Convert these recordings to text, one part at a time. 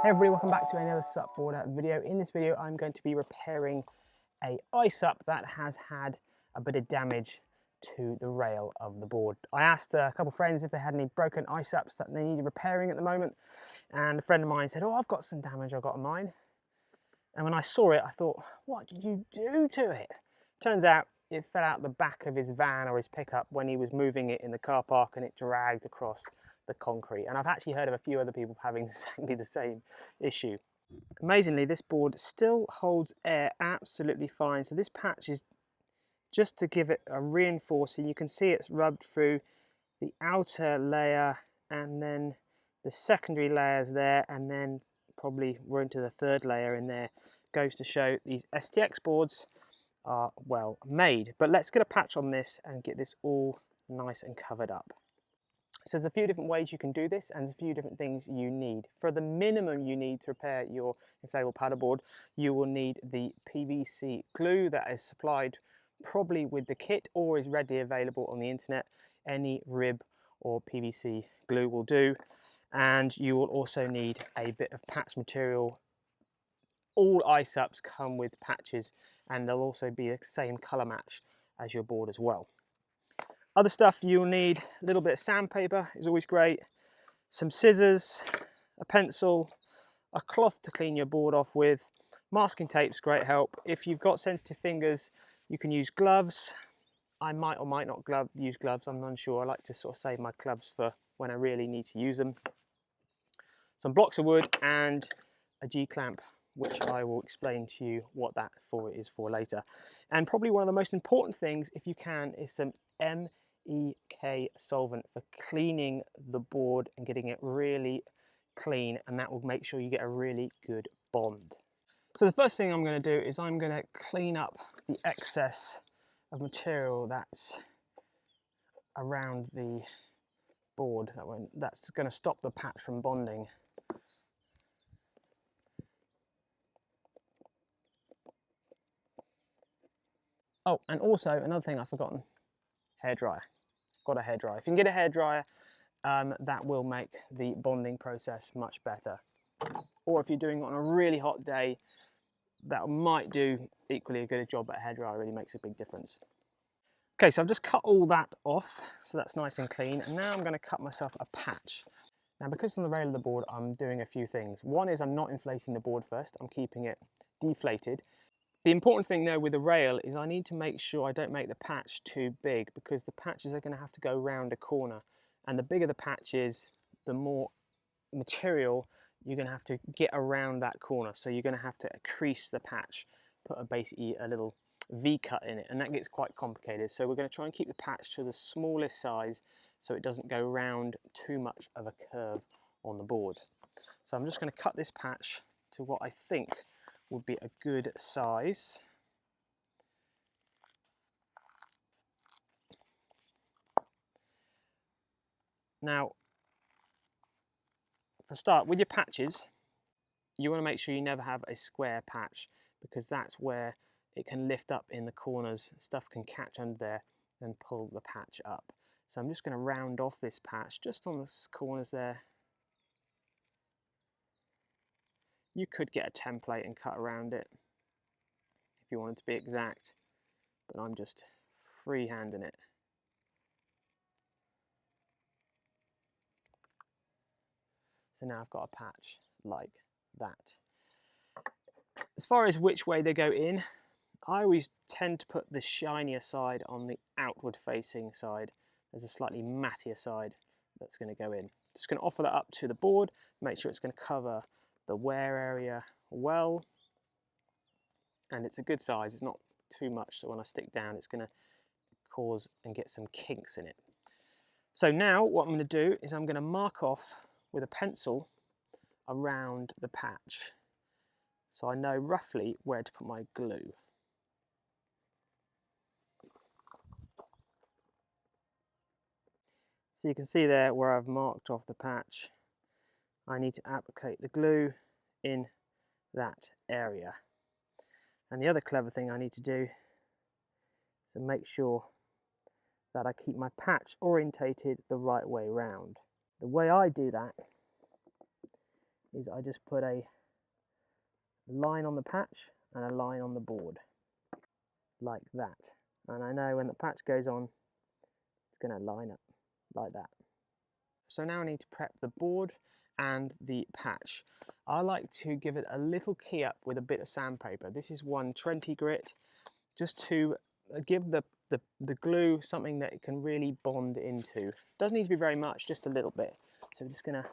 Hey everybody, welcome back to another SUPboarder video. In this video I'm going to be repairing a iSUP that has had a bit of damage to the rail of the board. I asked a couple of friends if they had any broken iSUPs that they needed repairing at the moment, and a friend of mine said, oh, I've got some damage I've got on mine. And when I saw it I thought, what did you do to it? Turns out it fell out the back of his van or his pickup when he was moving it in the car park, and it dragged across the concrete. And I've actually heard of a few other people having exactly the same issue. Amazingly, this board still holds air absolutely fine. So this patch is just to give it a reinforcing. You can see it's rubbed through the outer layer and then the secondary layers there, and then probably we're into the third layer in there. Goes to show these STX boards are well made. But let's get a patch on this and get this all nice and covered up. So there's a few different ways you can do this, and there's a few different things you need. For the minimum you need to repair your inflatable paddleboard, you will need the PVC glue that is supplied probably with the kit or is readily available on the internet. Any rib or PVC glue will do. And you will also need a bit of patch material. All iSUPs come with patches, and they'll also be the same colour match as your board as well. Other stuff you'll need: a little bit of sandpaper is always great, some scissors, a pencil, a cloth to clean your board off with, masking tape's great help. If you've got sensitive fingers, you can use gloves. I might or might not use gloves, I'm unsure. I like to sort of save my gloves for when I really need to use them. Some blocks of wood and a G-clamp, which I will explain to you what that is for later. And probably one of the most important things, if you can, is some MEK solvent for cleaning the board and getting it really clean, and that will make sure you get a really good bond. So the first thing I'm going to do is I'm going to clean up the excess of material that's around the board. That's going to stop the patch from bonding. Oh, and also another thing I've forgotten, hairdryer. Got a hairdryer. If you can get a hairdryer, that will make the bonding process much better. Or if you're doing it on a really hot day, that might do equally a good job, but a hairdryer really makes a big difference. Okay, so I've just cut all that off, so that's nice and clean. And now I'm going to cut myself a patch. Now, because on the rail of the board, I'm doing a few things. One is I'm not inflating the board first, I'm keeping it deflated. The important thing though with the rail is I need to make sure I don't make the patch too big, because the patches are going to have to go round a corner, and the bigger the patch is, the more material you're going to have to get around that corner. So you're going to have to crease the patch, put basically a little V cut in it, and that gets quite complicated. So we're going to try and keep the patch to the smallest size so it doesn't go round too much of a curve on the board. So I'm just going to cut this patch to what I think would be a good size. Now, for a start, with your patches, you want to make sure you never have a square patch, because that's where it can lift up in the corners. Stuff can catch under there and pull the patch up. So I'm just going to round off this patch just on the corners there. You could get a template and cut around it if you wanted to be exact, but I'm just freehanding it. So now I've got a patch like that. As far as which way they go in, I always tend to put the shinier side on the outward facing side. There's a slightly mattier side that's going to go in. Just going to offer that up to the board, make sure it's going to cover the wear area well, and it's a good size. It's not too much, so when I stick down it's going to cause and get some kinks in it. So now what I'm going to do is I'm going to mark off with a pencil around the patch, so I know roughly where to put my glue. So you can see there where I've marked off the patch. I need to applicate the glue in that area. And the other clever thing I need to do is to make sure that I keep my patch orientated the right way round. The way I do that is I just put a line on the patch and a line on the board, like that. And I know when the patch goes on, it's going to line up like that. So now I need to prep the board and the patch. I like to give it a little key up with a bit of sandpaper. This is 120 grit, just to give the glue something that it can really bond into. Doesn't need to be very much, just a little bit. So I'm just going to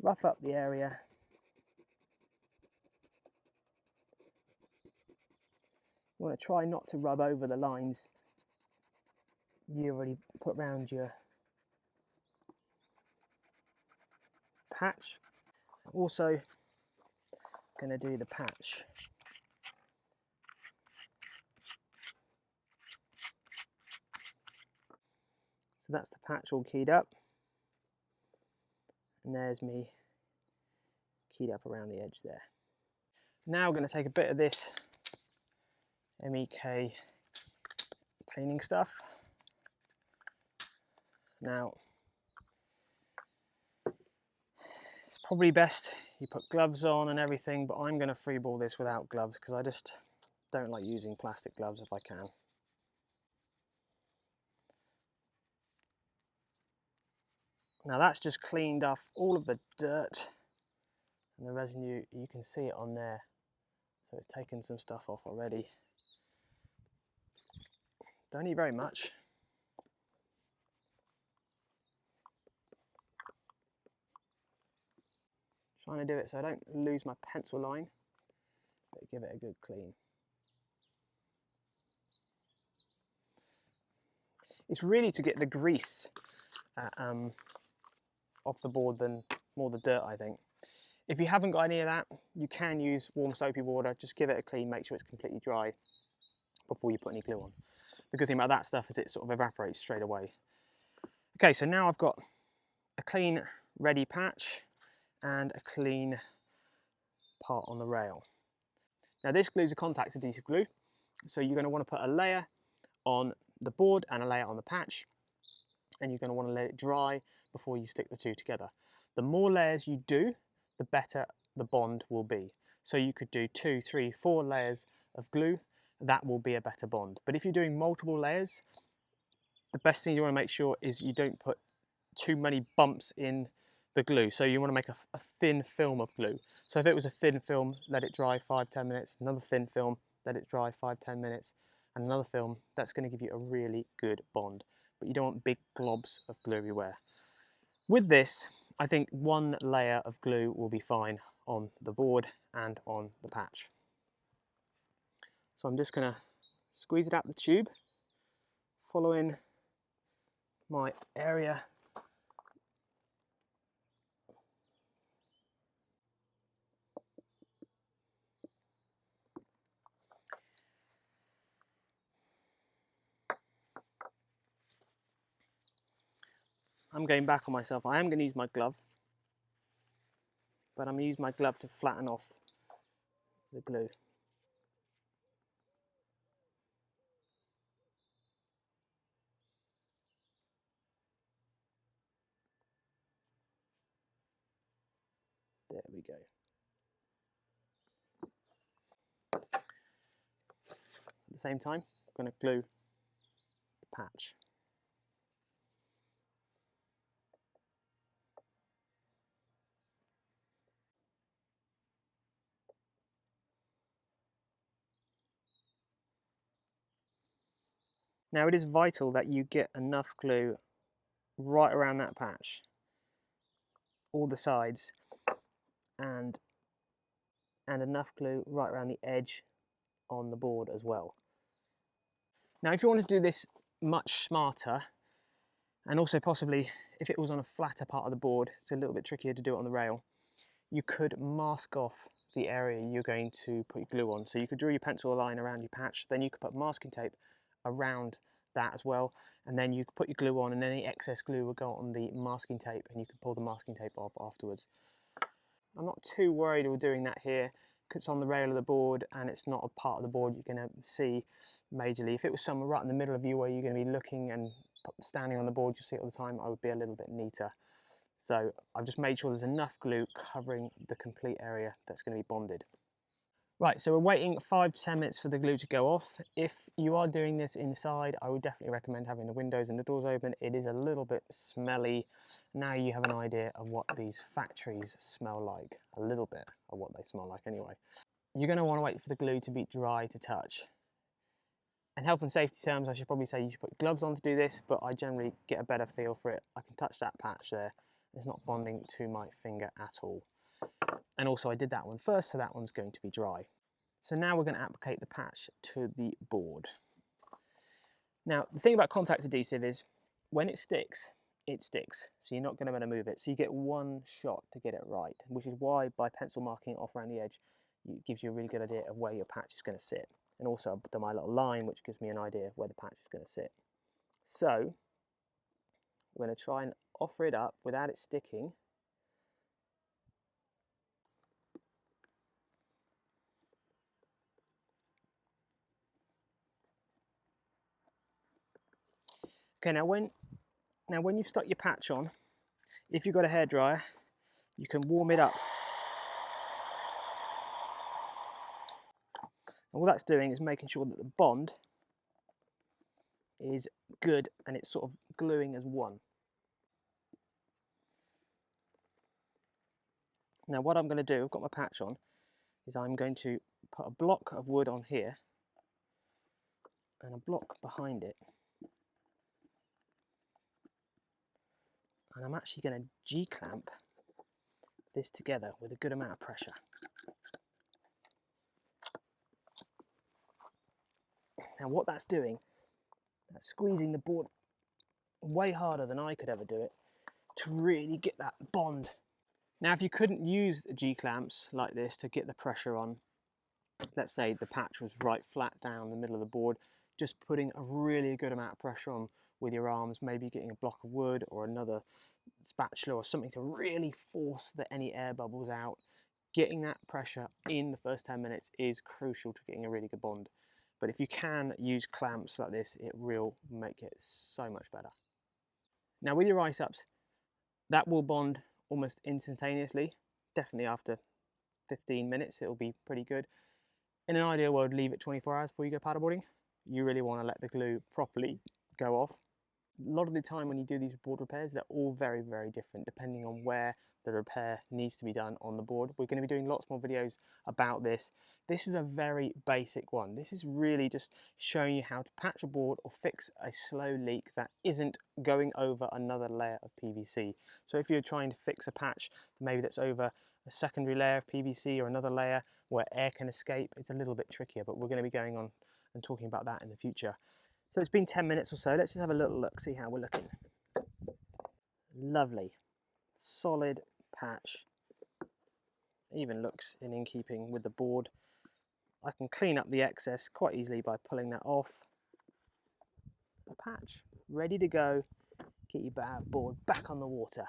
rough up the area. You want to try not to rub over the lines you already put around your patch. Also going to do the patch. So that's the patch all keyed up, and there's me keyed up around the edge there. Now we're going to take a bit of this MEK cleaning stuff. Now it's probably best you put gloves on and everything, but I'm going to freeball this without gloves because I just don't like using plastic gloves if I can. Now that's just cleaned off all of the dirt and the residue. You can see it on there, so it's taken some stuff off already. Don't need very much. Trying to do it so I don't lose my pencil line, but give it a good clean. It's really to get the grease off the board than more the dirt, I think. If you haven't got any of that, you can use warm soapy water. Just give it a clean, make sure it's completely dry before you put any glue on. The good thing about that stuff is it sort of evaporates straight away. Okay, so now I've got a clean, ready patch and a clean part on the rail. Now this glue is a contact adhesive glue, so you're going to want to put a layer on the board and a layer on the patch, and you're going to want to let it dry before you stick the two together. The more layers you do, the better the bond will be. So you could do 2, 3, 4 layers of glue, that will be a better bond. But if you're doing multiple layers, the best thing you want to make sure is you don't put too many bumps in the glue. So you want to make a thin film of glue. So if it was a thin film, let it dry 5-10 minutes, another thin film, let it dry 5-10 minutes, and another film. That's going to give you a really good bond. But you don't want big globs of glue everywhere. With this, I think one layer of glue will be fine on the board and on the patch. So I'm just going to squeeze it out the tube, following my area. I'm going back on myself. I am going to use my glove, but I'm going to use my glove to flatten off the glue. There we go. At the same time, I'm going to glue the patch. Now it is vital that you get enough glue right around that patch, all the sides, and enough glue right around the edge on the board as well. Now if you want to do this much smarter, and also possibly if it was on a flatter part of the board, it's a little bit trickier to do it on the rail, you could mask off the area you're going to put your glue on. So you could draw your pencil line around your patch, then you could put masking tape around that as well, and then you could put your glue on, and any excess glue will go on the masking tape, and you can pull the masking tape off afterwards. I'm not too worried with doing that here, because it's on the rail of the board and it's not a part of the board you're going to see majorly. If it was somewhere right in the middle of you where you're going to be looking and standing on the board, you see it all the time, I would be a little bit neater. So I've just made sure there's enough glue covering the complete area that's going to be bonded. Right, so we're waiting 5 to 10 minutes for the glue to go off. If you are doing this inside, I would definitely recommend having the windows and the doors open. It is a little bit smelly. Now you have an idea of what these factories smell like. A little bit of what they smell like anyway. You're going to want to wait for the glue to be dry to touch. In health and safety terms, I should probably say you should put gloves on to do this, but I generally get a better feel for it. I can touch that patch there. It's not bonding to my finger at all. And also I did that one first, so that one's going to be dry. So now we're going to applicate the patch to the board. Now, the thing about contact adhesive is when it sticks, so you're not going to be able to move it. So you get one shot to get it right, which is why by pencil marking it off around the edge, it gives you a really good idea of where your patch is going to sit. And also I've done my little line, which gives me an idea of where the patch is going to sit. So we're going to try and offer it up without it sticking. Okay, now when you've stuck your patch on, if you've got a hairdryer, you can warm it up. And all that's doing is making sure that the bond is good and it's sort of gluing as one. Now what I'm going to do, I've got my patch on, is I'm going to put a block of wood on here and a block behind it. And I'm actually going to G-clamp this together with a good amount of pressure. Now what that's doing, that's squeezing the board way harder than I could ever do it to really get that bond. Now if you couldn't use G-clamps like this to get the pressure on, let's say the patch was right flat down the middle of the board, just putting a really good amount of pressure on with your arms, maybe getting a block of wood or another spatula or something to really force any air bubbles out. Getting that pressure in the first 10 minutes is crucial to getting a really good bond. But if you can use clamps like this, it will make it so much better. Now with your iSUPs, that will bond almost instantaneously. Definitely after 15 minutes, it'll be pretty good. In an ideal world, leave it 24 hours before you go paddleboarding. You really want to let the glue properly go off. A lot of the time when you do these board repairs, they're all very, very different depending on where the repair needs to be done on the board. We're going to be doing lots more videos about this. This is a very basic one. This is really just showing you how to patch a board or fix a slow leak that isn't going over another layer of PVC. So if you're trying to fix a patch, maybe that's over a secondary layer of PVC or another layer where air can escape, it's a little bit trickier, but we're going to be going on and talking about that in the future. So it's been 10 minutes or so. Let's just have a little look, see how we're looking. Lovely, solid patch. Even looks in keeping with the board. I can clean up the excess quite easily by pulling that off. A patch ready to go. Get your board back on the water.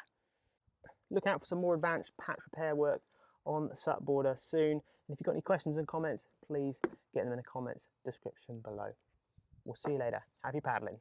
Look out for some more advanced patch repair work on the SUPboarder soon. And if you've got any questions and comments, please get them in the comments description below. We'll see you later. Happy paddling.